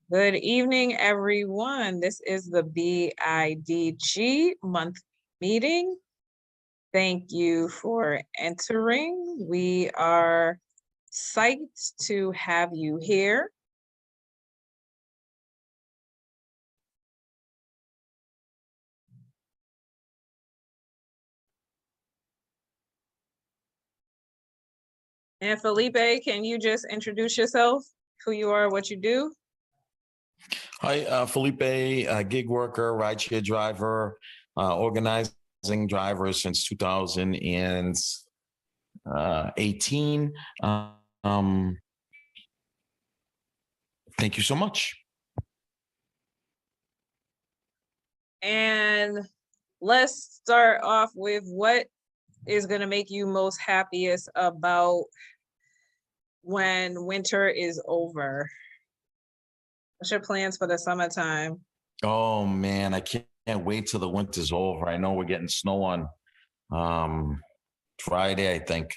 Good evening, everyone. This is the BIDG month meeting. Thank you for entering. We are psyched to have you here. And Felipe, can you just introduce yourself, who you are, what you do? Hi, Felipe, gig worker, rideshare driver, organizing drivers since 2018. Thank you so much. And let's start off with what is going to make you most happiest about when winter is over? What's your plans for the summertime? Oh man, I can't wait till the winter's over. I know we're getting snow on Friday, I think.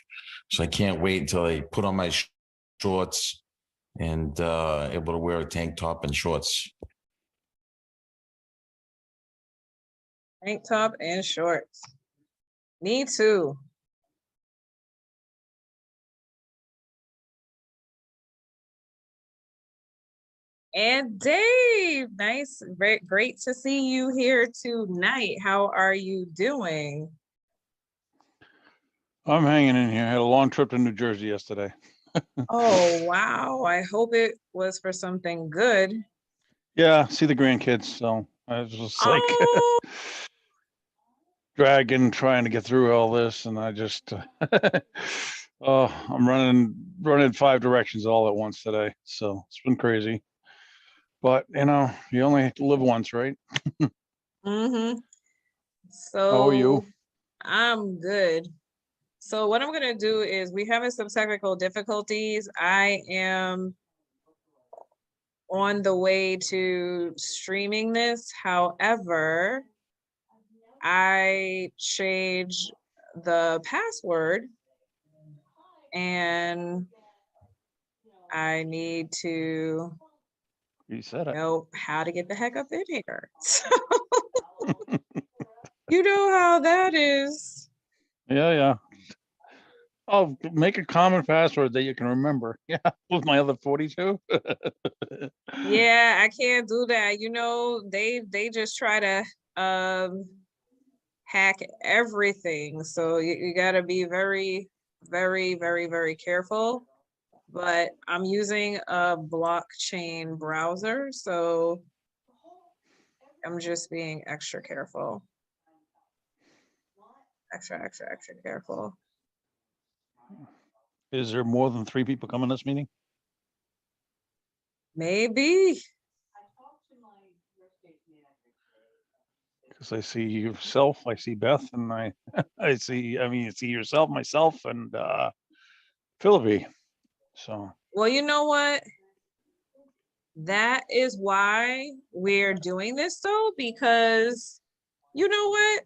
So I can't wait until I put on my shorts and able to wear a tank top and shorts. Tank top and shorts. Me too. And Dave, nice, great to see you here tonight. How are you doing? I'm hanging in here. I had a long trip to New Jersey yesterday. Oh, wow. I hope it was for something good. Yeah, see the grandkids. So I was just like Oh, dragging, trying to get through all this. And I just, oh, I'm running 5 directions all at once today. So it's been crazy. But, you know, you only live once, right? mm-hmm. How are you? So I'm good. So what I'm gonna do is we're having some technical difficulties. I am on the way to streaming this. However, I changed the password and I need to You said it. know how to get the heck up in here. So, you know how that is. Yeah. Oh, make a common password that you can remember. Yeah, with my other 42. Yeah, I can't do that. You know, they just try to hack everything. So you gotta be very, very careful. But I'm using a blockchain browser, so I'm just being extra careful. Extra careful. Is there more than 3 people coming to this meeting? Maybe. Because I see yourself, I see Beth, and I see yourself, myself, and Philippi. So Well, you know what? That is why we're doing this though, because you know what?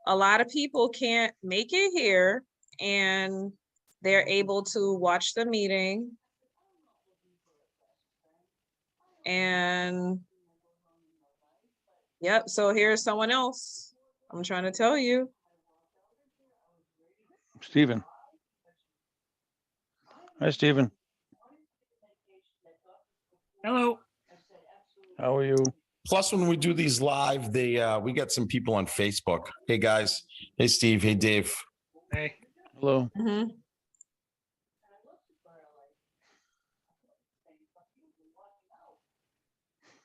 A lot of people can't make it here and they're able to watch the meeting. And yep, so here's someone else. I'm trying to tell you. Stephen. Hi, Stephen. Hello. How are you? Plus, when we do these live, we got some people on Facebook. Hey guys. Hey Steve. Hey Dave. Hey. Hello. Mm-hmm.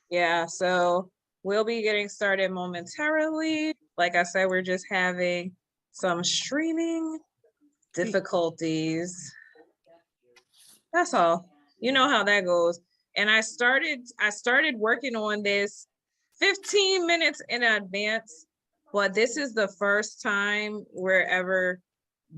Yeah, so we'll be getting started momentarily. Like I said, we're just having some streaming difficulties. That's all. You know how that goes. And I started working on this 15 minutes in advance, but this is the first time we're ever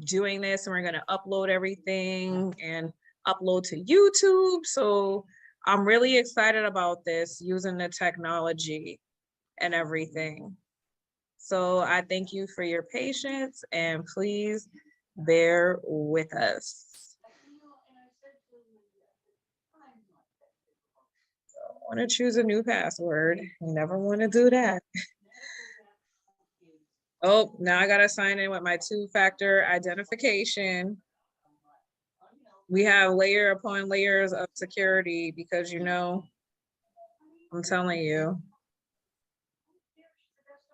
doing this, and we're going to upload everything and upload to YouTube. So I'm really excited about this, using the technology and everything. So I thank you for your patience, and please bear with us. want to choose a new password. You never want to do that. Oh, now I gotta sign in with my two-factor identification. We have layer upon layers of security because, you know, I'm telling you,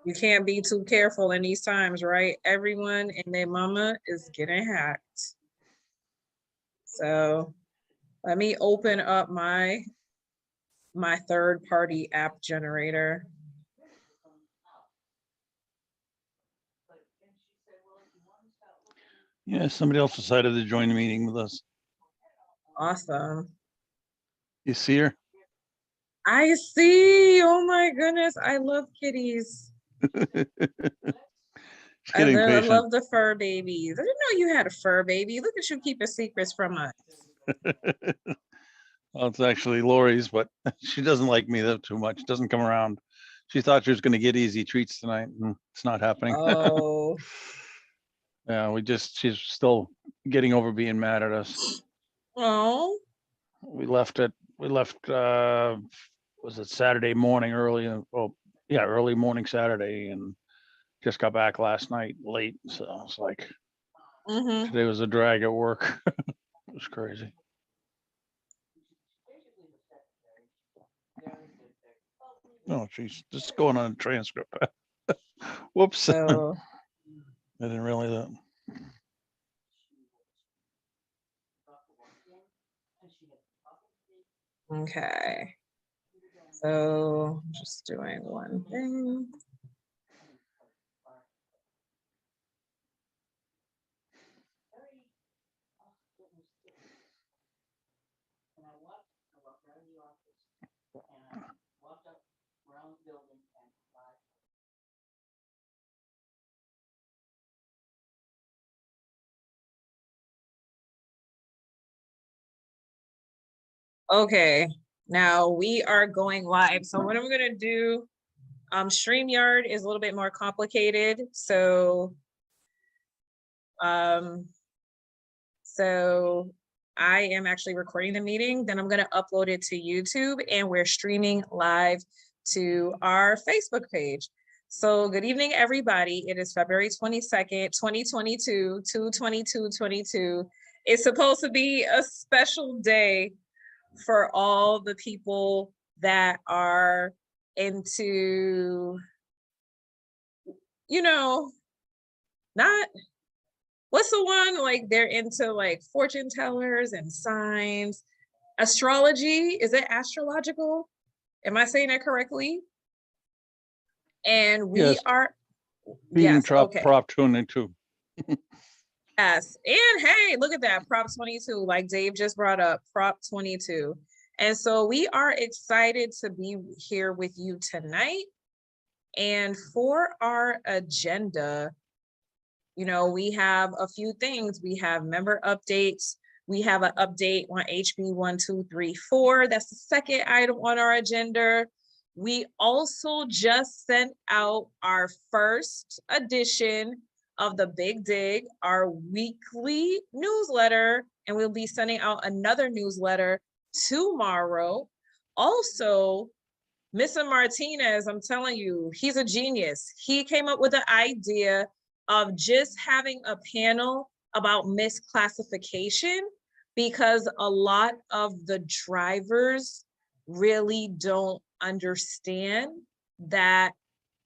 you can't be too careful in these times, right? Everyone and their mama is getting hacked. So let me open up my third-party app generator. Yeah, somebody else decided to join the meeting with us. Awesome. You see her? I see. Oh my goodness. I love kitties. She's I getting love, patient. love the fur babies. I didn't know you had a fur baby. Look at you keeping secrets from us. Well, it's actually Lori's, but she doesn't like me though too much. Doesn't come around. She thought she was going to get easy treats tonight, and it's not happening. Oh, Yeah, she's still getting over being mad at us. oh, We left, was it Saturday morning early? Oh, yeah, early morning Saturday, and just got back last night late. So it's like, mm-hmm. today was a drag at work. It was crazy. Oh, she's just going on a transcript. Whoops. I So, didn't realize that. okay. So just doing one thing. Okay, now we are going live. So what I'm gonna do, StreamYard is a little bit more complicated. So I am actually recording the meeting, then I'm gonna upload it to YouTube, and we're streaming live to our Facebook page. So good evening, everybody. It is February 22nd, 2022, 2/22/22. It's supposed to be a special day for all the people that are into, you know, not, what's the one, like they're into like fortune tellers and signs, astrology. Is it astrological? Am I saying that correctly? And we Yes, are, being yes, okay. Prop 22. Yes, and hey, look at that, Prop 22, like Dave just brought up, Prop 22. And so we are excited to be here with you tonight. And for our agenda, you know, we have a few things. We have member updates. We have an update on HB 1234. That's the second item on our agenda. We also just sent out our first edition of the BIDG, our weekly newsletter, and we'll be sending out another newsletter tomorrow. Also, Mr. Martinez, I'm telling you, he's a genius. He came up with the idea of just having a panel about misclassification, because a lot of the drivers really don't understand that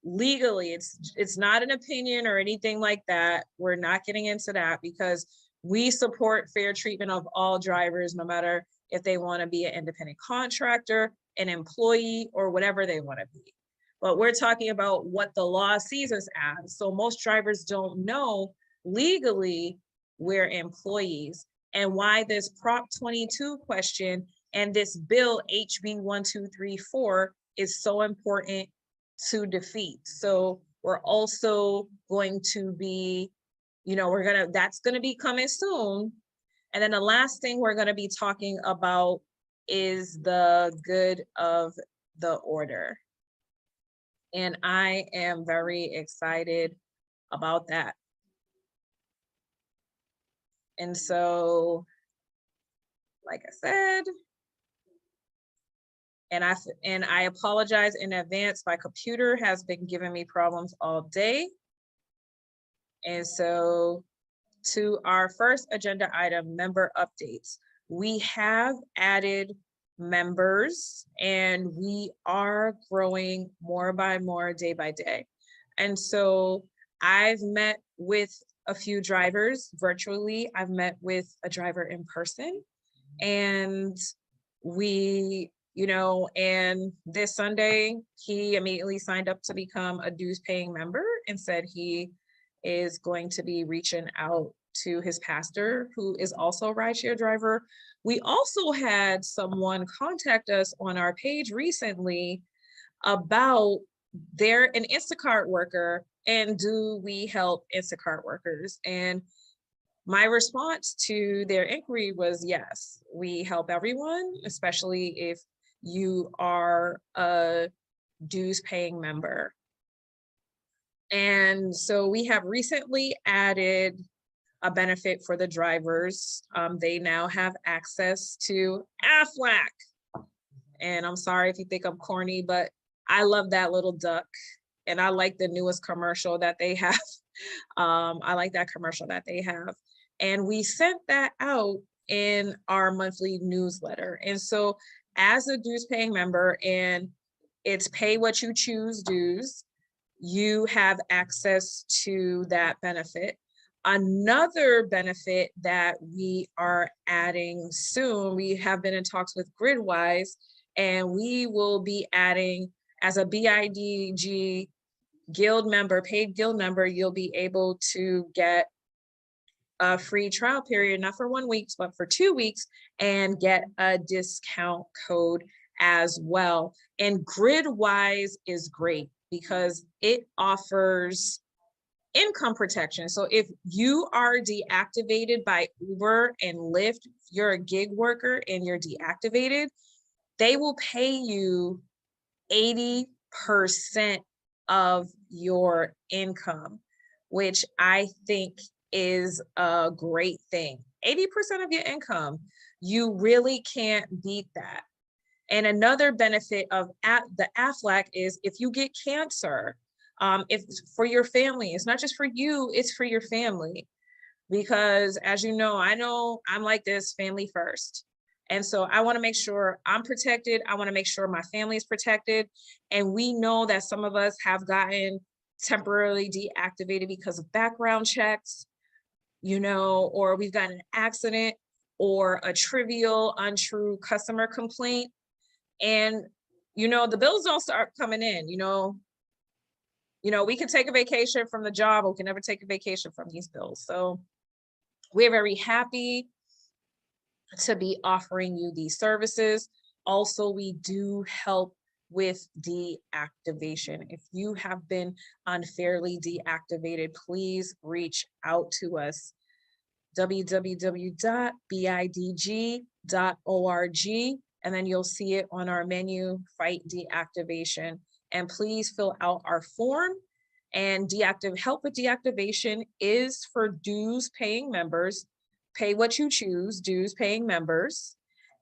legally it's not an opinion or anything like that. We're not getting into that because we support fair treatment of all drivers, no matter if they want to be an independent contractor, an employee, or whatever they want to be. But we're talking about what the law sees us as. So most drivers don't know legally we're employees, and why this Prop 22 question and this bill HB 1234 is so important to defeat. So we're also going to be, you know, that's gonna be coming soon. And then the last thing we're gonna be talking about is the good of the order. And I am very excited about that. And so, like I said, And I apologize in advance. My computer has been giving me problems all day. And so to our first agenda item, member updates. We have added members and we are growing more by more, day by day. And so I've met with a few drivers virtually. I've met with a driver in person, and we, and this Sunday, he immediately signed up to become a dues paying member and said he is going to be reaching out to his pastor, who is also a rideshare driver. We also had someone contact us on our page recently about they're an Instacart worker and do we help Instacart workers? And my response to their inquiry was yes, we help everyone, especially if you are a dues paying member. And so we have recently added a benefit for the drivers. They now have access to Aflac. And I'm sorry if you think I'm corny, but I love that little duck. And I like the newest commercial that they have. I like that commercial that they have. And we sent that out in our monthly newsletter. And so as a dues paying member, and it's pay what you choose dues, you have access to that benefit. Another benefit that we are adding soon, we have been in talks with Gridwise, and we will be adding, as a BIDG guild member, paid guild member, you'll be able to get a free trial period, not for 1 week, but for 2 weeks, and get a discount code as well. And Gridwise is great because it offers income protection. So if you are deactivated by Uber and Lyft, you're a gig worker and you're deactivated, they will pay you 80% of your income, which I think is a great thing. 80% of your income, you really can't beat that. And another benefit of the Aflac is if you get cancer, if for your family, it's not just for you, it's for your family. Because as you know I'm like this, family first. And so I want to make sure I'm protected. I want to make sure my family is protected. And we know that some of us have gotten temporarily deactivated because of background checks, or we've gotten an accident or a trivial, untrue customer complaint. And, the bills don't start coming in, we can take a vacation from the job, but we can never take a vacation from these bills. So we're very happy to be offering you these services. Also, we do help with deactivation. If you have been unfairly deactivated, please reach out to us. www.bidg.org, and then you'll see it on our menu, Fight Deactivation. And please fill out our form. And help with deactivation is for dues paying members. Pay what you choose, dues paying members.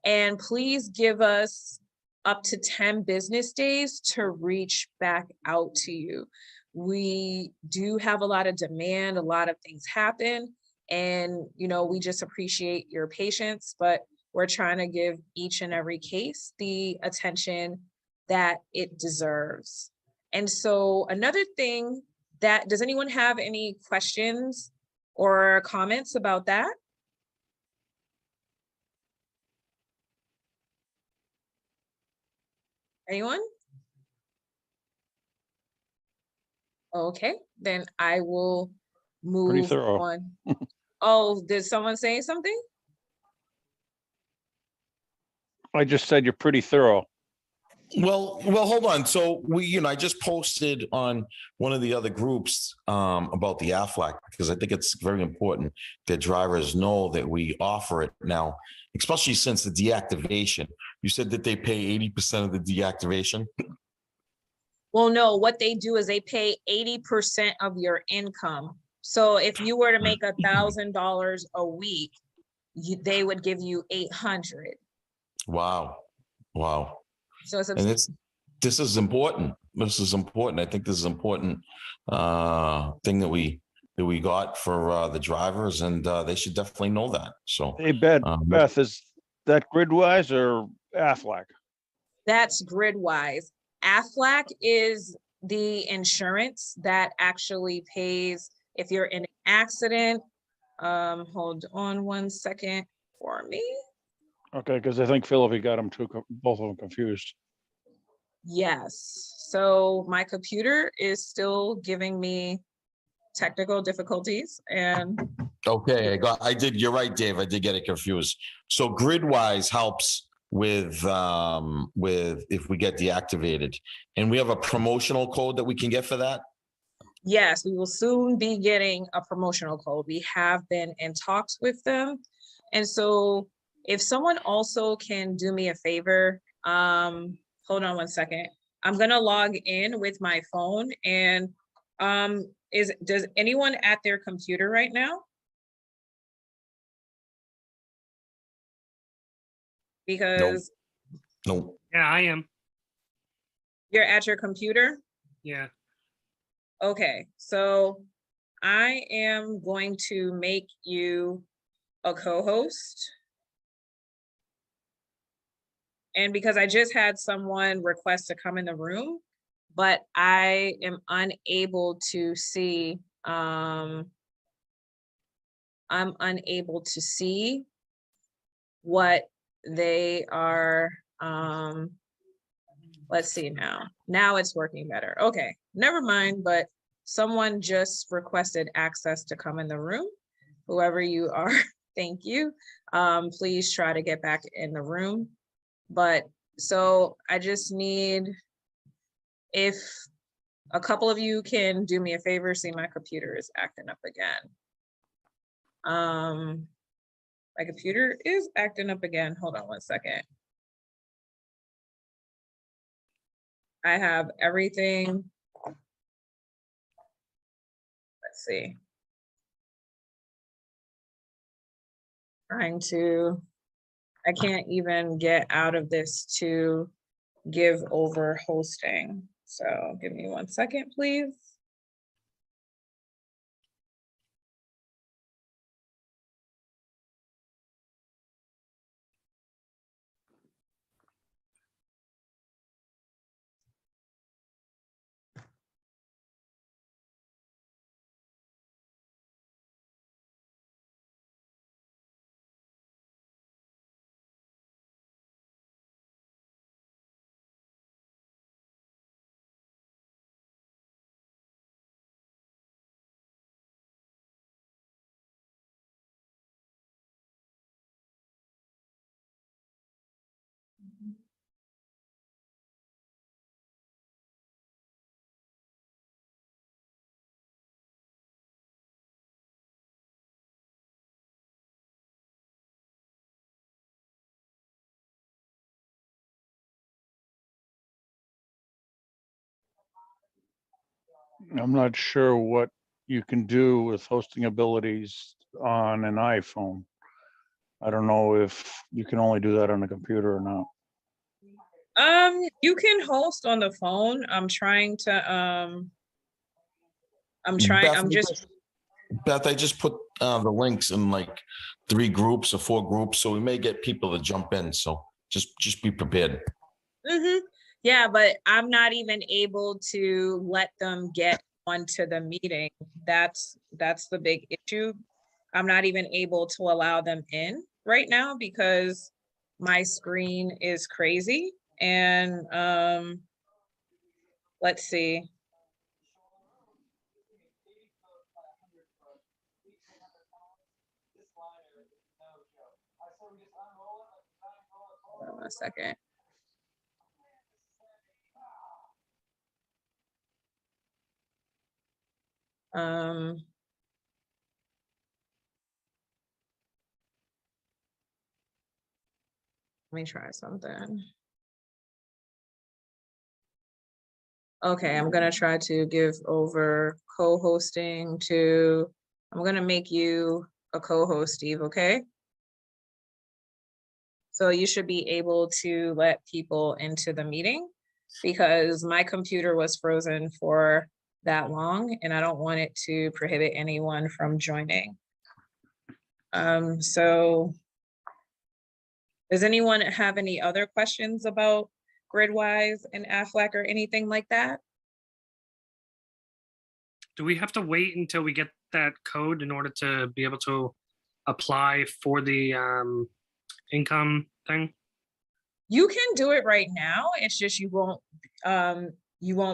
And please give us up to 10 business days to reach back out to you. We do have a lot of demand, a lot of things happen. And, we just appreciate your patience, but we're trying to give each and every case the attention that it deserves. And so another thing does anyone have any questions or comments about that? Anyone? Okay, then I will move on. Oh, did someone say something? I just said you're pretty thorough. Well, hold on. So I just posted on one of the other groups about the Aflac, because I think it's very important that drivers know that we offer it now, especially since the deactivation. You said that they pay 80% of the deactivation. Well, no, what they do is they pay 80% of your income. So if you were to make $1,000 a week, they would give you 800. Wow. So it's a And this is important. This is important. I think this is important thing that we got for the drivers, and they should definitely know that. So Hey, Beth, is that Gridwise or Aflac? that's Gridwise. Aflac is the insurance that actually pays if you're in an accident. Hold on one second for me. Okay, because I think Philip got them both of them confused. Yes. So my computer is still giving me technical difficulties, and okay, you're right, Dave. I did get it confused. So Gridwise helps with if we get deactivated, and we have a promotional code that we can get for that. yes, we will soon be getting a promotional code. We have been in talks with them. And so if someone also can do me a favor, hold on one second. I'm gonna log in with my phone, and does anyone at their computer right now? Because No. Yeah, I am. you're at your computer? Yeah. Okay, so I am going to make you a co-host. And because I just had someone request to come in the room, but I am unable to see, I'm unable to see what they are, let's see now it's working better. Okay, never mind, but someone just requested access to come in the room. Whoever you are, thank you. Please try to get back in the room. But so I just need, if a couple of you can do me a favor, see my computer is acting up again. My computer is acting up again. Hold on one second. I have everything. Let's see. I can't even get out of this to give over hosting. So give me 1 second, please. I'm not sure what you can do with hosting abilities on an iPhone. I don't know if you can only do that on a computer or not. You can host on the phone. I'm trying to Beth, I just put the links in like 3 groups or 4 groups, so we may get people to jump in. So just be prepared. Yeah, but I'm not even able to let them get onto the meeting. That's the big issue. I'm not even able to allow them in right now because my screen is crazy. And let's see. Hold on a second. Let me try something. Okay, I'm gonna try to give over co-hosting to, I'm gonna make you a co-host, Steve, okay? So you should be able to let people into the meeting because my computer was frozen for that long and I don't want it to prohibit anyone from joining. So does anyone have any other questions about GridWise and AFLAC or anything like that? Do we have to wait until we get that code in order to be able to apply for the income thing? You can do it right now. It's just you won't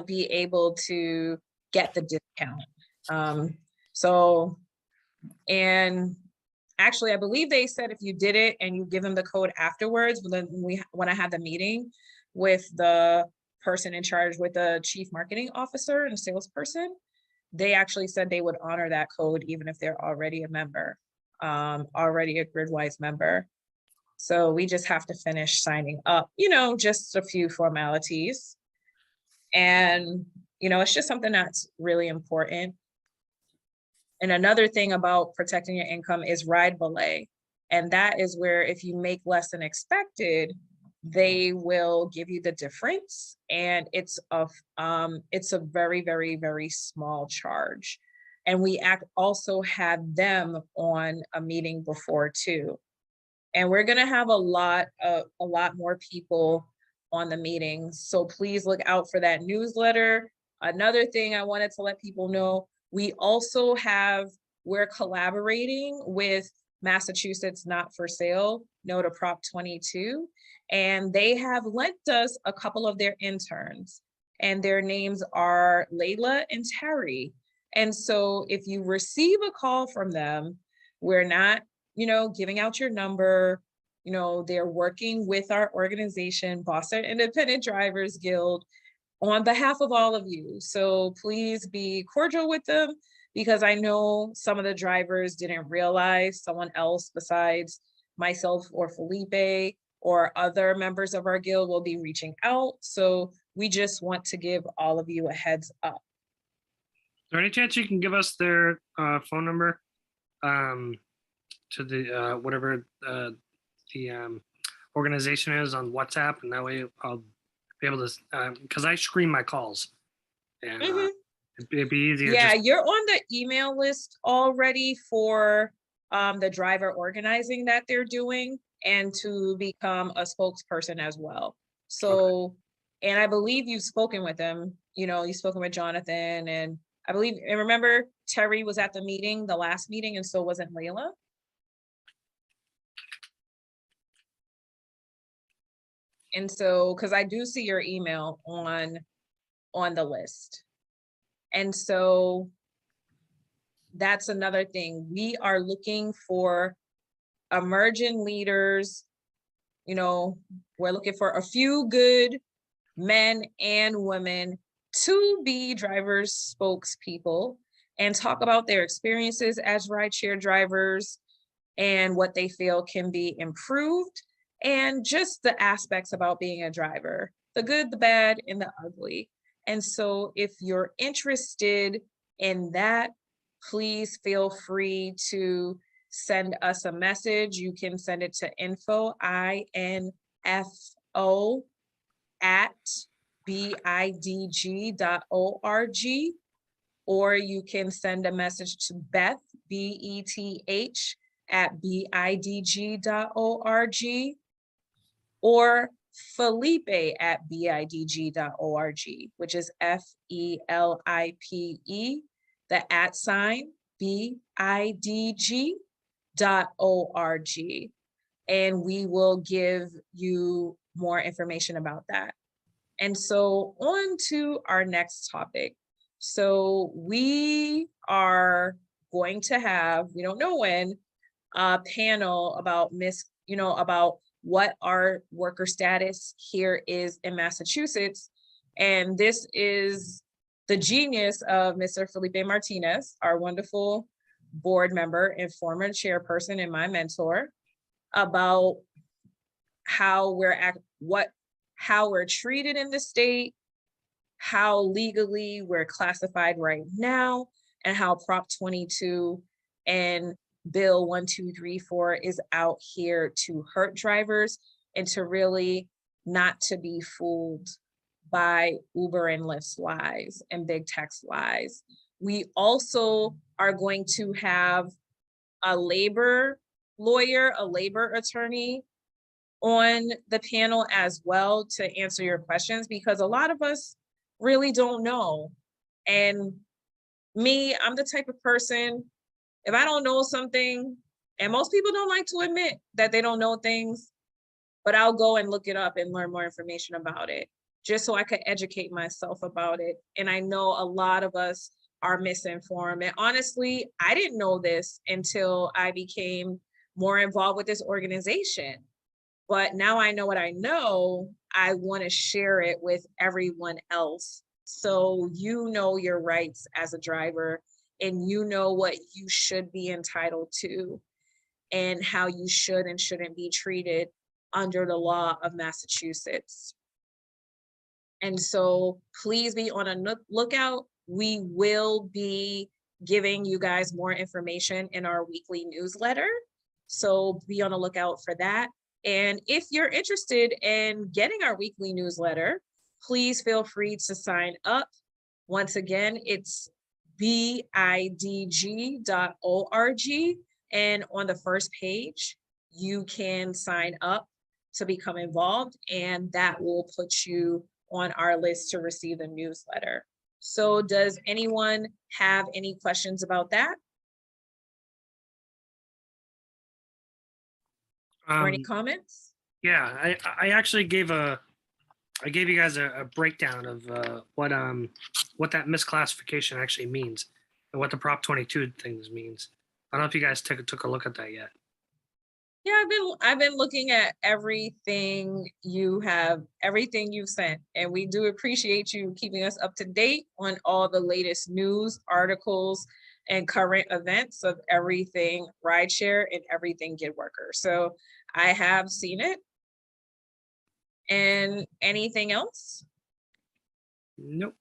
be able to get the discount. And actually, I believe they said if you did it and you give them the code afterwards, but then when I had the meeting with the person in charge, with the chief marketing officer and salesperson, they actually said they would honor that code even if they're already a member, already a GridWise member. So we just have to finish signing up, just a few formalities. And, it's just something that's really important. And another thing about protecting your income is ride belay. And that is where if you make less than expected, they will give you the difference. And it's a very, very, very small charge. And we also had them on a meeting before too. And we're gonna have a lot more people on the meeting. So please look out for that newsletter. Another thing I wanted to let people know, we're collaborating with Massachusetts Not for Sale, no to Prop 22, and they have lent us a couple of their interns, and their names are Layla and Terry. And so if you receive a call from them, we're not, giving out your number, they're working with our organization, Boston Independent Drivers Guild, on behalf of all of you. So please be cordial with them, because I know some of the drivers didn't realize someone else besides myself or Felipe or other members of our guild will be reaching out. So we just want to give all of you a heads up. Is there any chance you can give us their phone number to the whatever the organization is on WhatsApp, and that way I'll be able to, because I screen my calls, and it'd be easier. Yeah, you're on the email list already for the driver organizing that they're doing, and to become a spokesperson as well. So, and I believe you've spoken with them, you've spoken with Jonathan, and I believe, and remember Terry was at the meeting, the last meeting, and so wasn't Layla. And so, because I do see your email on the list. And so that's another thing. We are looking for emerging leaders. We're looking for a few good men and women to be drivers spokespeople and talk about their experiences as rideshare drivers and what they feel can be improved, and just the aspects about being a driver, the good, the bad, and the ugly. And so if you're interested in that, please feel free to send us a message. You can send it to info, INFO, at BIDG.org, or you can send a message to Beth, BETH, at BIDG.org, or Felipe at BIDG.org, which is FELIPE, the @BIDG.org. And we will give you more information about that. And so on to our next topic. So we are going to have, we don't know when, a panel about about what our worker status here is in Massachusetts. And this is the genius of Mr. Felipe Martinez, our wonderful board member and former chairperson and my mentor, about how we're treated in the state, how legally we're classified right now, and how Prop 22 and Bill 1234 is out here to hurt drivers and to really not to be fooled by Uber and Lyft's lies and big tech's lies. We also are going to have a labor lawyer, a labor attorney on the panel as well to answer your questions, because a lot of us really don't know. And me, I'm the type of person, if I don't know something, and most people don't like to admit that they don't know things, but I'll go and look it up and learn more information about it, just so I could educate myself about it. And I know a lot of us are misinformed. And honestly, I didn't know this until I became more involved with this organization. But now I know what I know, I want to share it with everyone else. So you know your rights as a driver, and you know what you should be entitled to, and how you should and shouldn't be treated under the law of Massachusetts. And so please be on a lookout. We will be giving you guys more information in our weekly newsletter. So be on the lookout for that. And if you're interested in getting our weekly newsletter, please feel free to sign up. Once again, it's BIDG.org. And on the first page, you can sign up to become involved, and that will put you on our list to receive the newsletter. So does anyone have any questions about that? Or any comments? Yeah, I actually gave you guys a breakdown of what that misclassification actually means and what the Prop 22 things means. I don't know if you guys took a look at that yet. Yeah, I've been looking at everything you've sent, and we do appreciate you keeping us up to date on all the latest news, articles, and current events of everything rideshare and everything gig worker. So I have seen it. And anything else? Nope.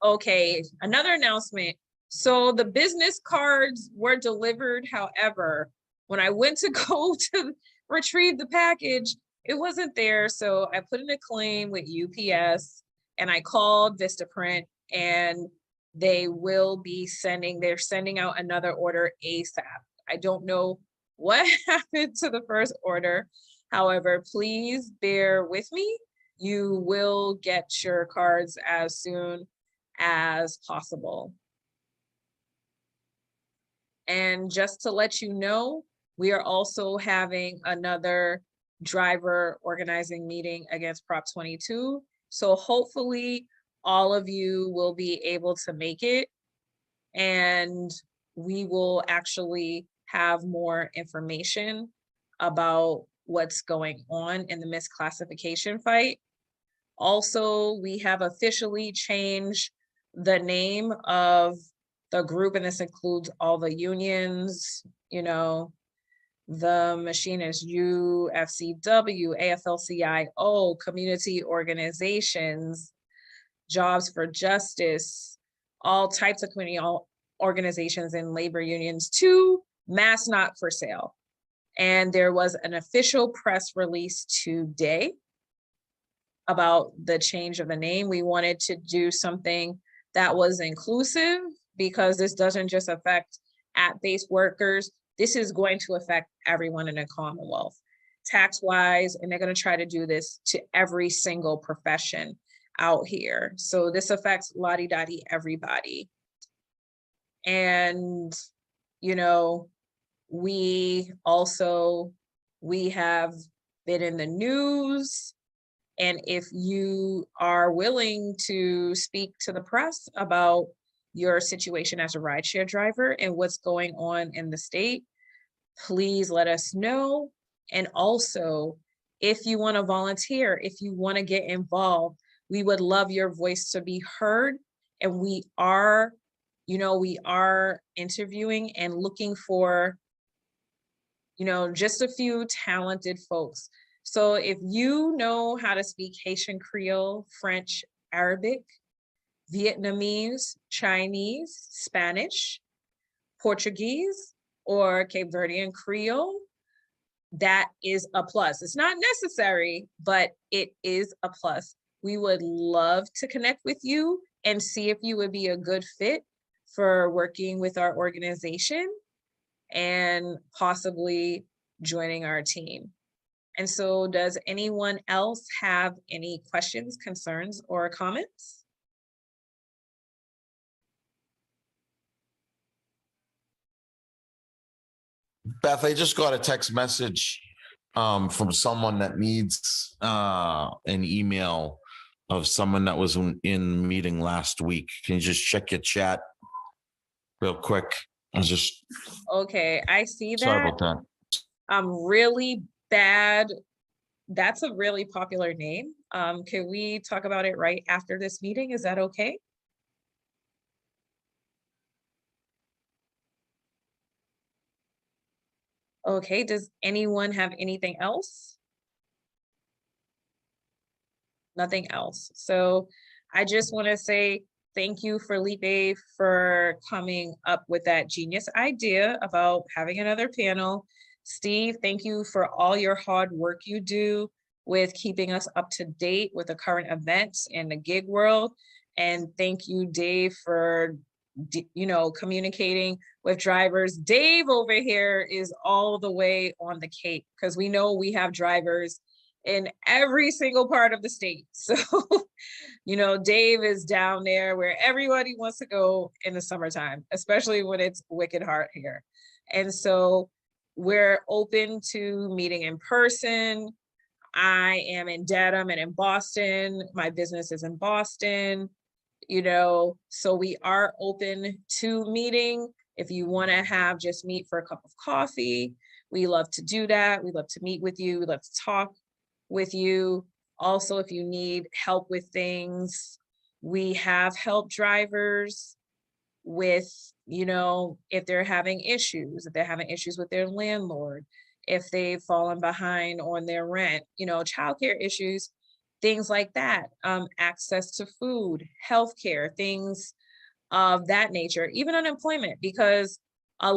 Okay, another announcement. So the business cards were delivered. However, when I went to go to retrieve the package, it wasn't there. So I put in a claim with UPS and I called Vistaprint, and they're sending out another order ASAP. I don't know what happened to the first order. However, please bear with me. You will get your cards as soon as possible. And just to let you know, we are also having another driver organizing meeting against Prop 22. So hopefully all of you will be able to make it, and we will actually have more information about what's going on in the misclassification fight. Also, we have officially changed the name of the group, and this includes all the unions, you know, the Machinists, UFCW, AFL-CIO, community organizations, Jobs for Justice, all types of community organizations and labor unions, to Mass Not for Sale. And there was an official press release today about the change of the name. We wanted to do something that was inclusive, because this doesn't just affect app-based workers. This is going to affect everyone in the Commonwealth, tax-wise, and they're going to try to do this to every single profession out here. So this affects la-di-da-di everybody. And, you know, we have been in the news. And if you are willing to speak to the press about your situation as a rideshare driver and what's going on in the state, please let us know. And also, if you want to volunteer, if you want to get involved, we would love your voice to be heard. And we are interviewing and looking for, just a few talented folks. So if you know how to speak Haitian Creole, French, Arabic, Vietnamese, Chinese, Spanish, Portuguese, or Cape Verdean Creole, that is a plus. It's not necessary, but it is a plus. We would love to connect with you and see if you would be a good fit for working with our organization and possibly joining our team. And so does anyone else have any questions, concerns, or comments? Beth, I just got a text message from someone that needs an email of someone that was in the meeting last week. Can you just check your chat real quick? I was just Okay, I see sorry that. about that. Really bad. That's a really popular name. Can we talk about it right after this meeting? Is that okay? Okay, does anyone have anything else? Nothing else. So I just want to say thank you, Felipe, for coming up with that genius idea about having another panel. Steve, thank you for all your hard work you do with keeping us up to date with the current events in the gig world. And thank you, Dave, for communicating with drivers. Dave over here is all the way on the Cape because we know we have drivers in every single part of the state. So, Dave is down there where everybody wants to go in the summertime, especially when it's wicked hot here. And so we're open to meeting in person. I am in Dedham and in Boston. My business is in Boston. So we are open to meeting. If you want to just meet for a cup of coffee, we love to do that. We love to meet with you. We love to talk with you. Also, if you need help with things, we have help drivers with, if they're having issues with their landlord, if they've fallen behind on their rent, childcare issues, things like that, access to food, healthcare, things of that nature, even unemployment, because a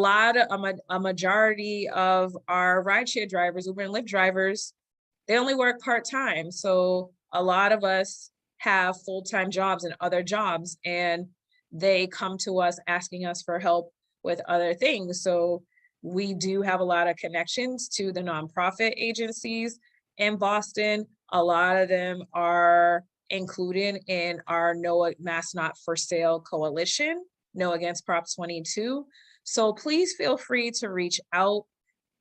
majority of our rideshare drivers, Uber and Lyft drivers, they only work part-time. So a lot of us have full-time jobs and other jobs, and they come to us asking us for help with other things. So we do have a lot of connections to the nonprofit agencies in Boston. A lot of them are included in our No Mass Not for Sale coalition, No Against Prop 22. So please feel free to reach out.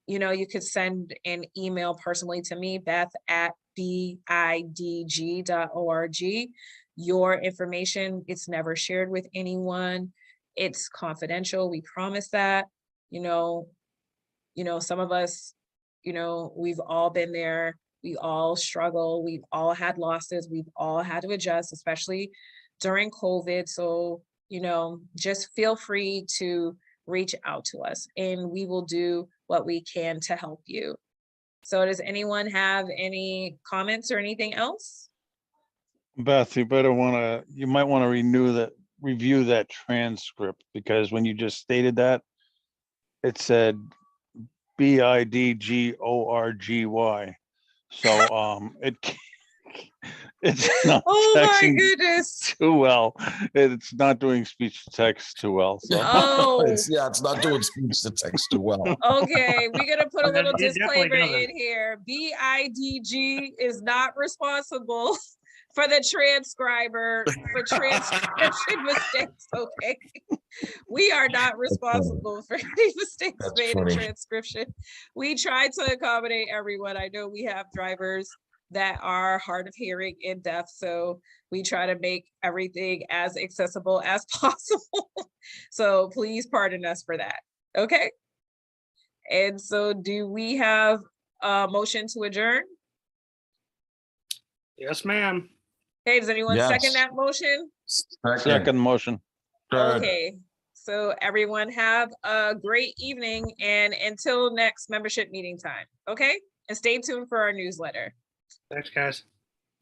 You could send an email personally to me, beth@bidg.org. Your information, it's never shared with anyone. It's confidential. We promise that. Some of us, we've all been there. We all struggle. We've all had losses. We've all had to adjust, especially during COVID. So, just feel free to reach out to us and we will do what we can to help you. So does anyone have any comments or anything else? Beth, you might want to review that transcript, because when you just stated that, it said BIDGORGY. So it's not Oh my texting goodness. too well. It's not doing speech to text too well. So Oh, It's not doing speech to text too well. okay. We're going to put a little It definitely disclaimer doesn't. in here. BIDG is not responsible for the transcriber for transcription mistakes, okay? We are not responsible for any mistakes That's made in funny. transcription. We try to accommodate everyone. I know we have drivers that are hard of hearing and deaf, so we try to make everything as accessible as possible. So please pardon us for that, okay? And so do we have a motion to adjourn? Yes, ma'am. Okay, does anyone Yes. second that motion? second motion. Third. Okay, so everyone have a great evening and until next membership meeting time, okay? And stay tuned for our newsletter. Thanks, guys.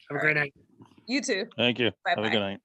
Have a All great right. night. You too. Thank you. Have a Bye-bye. good night.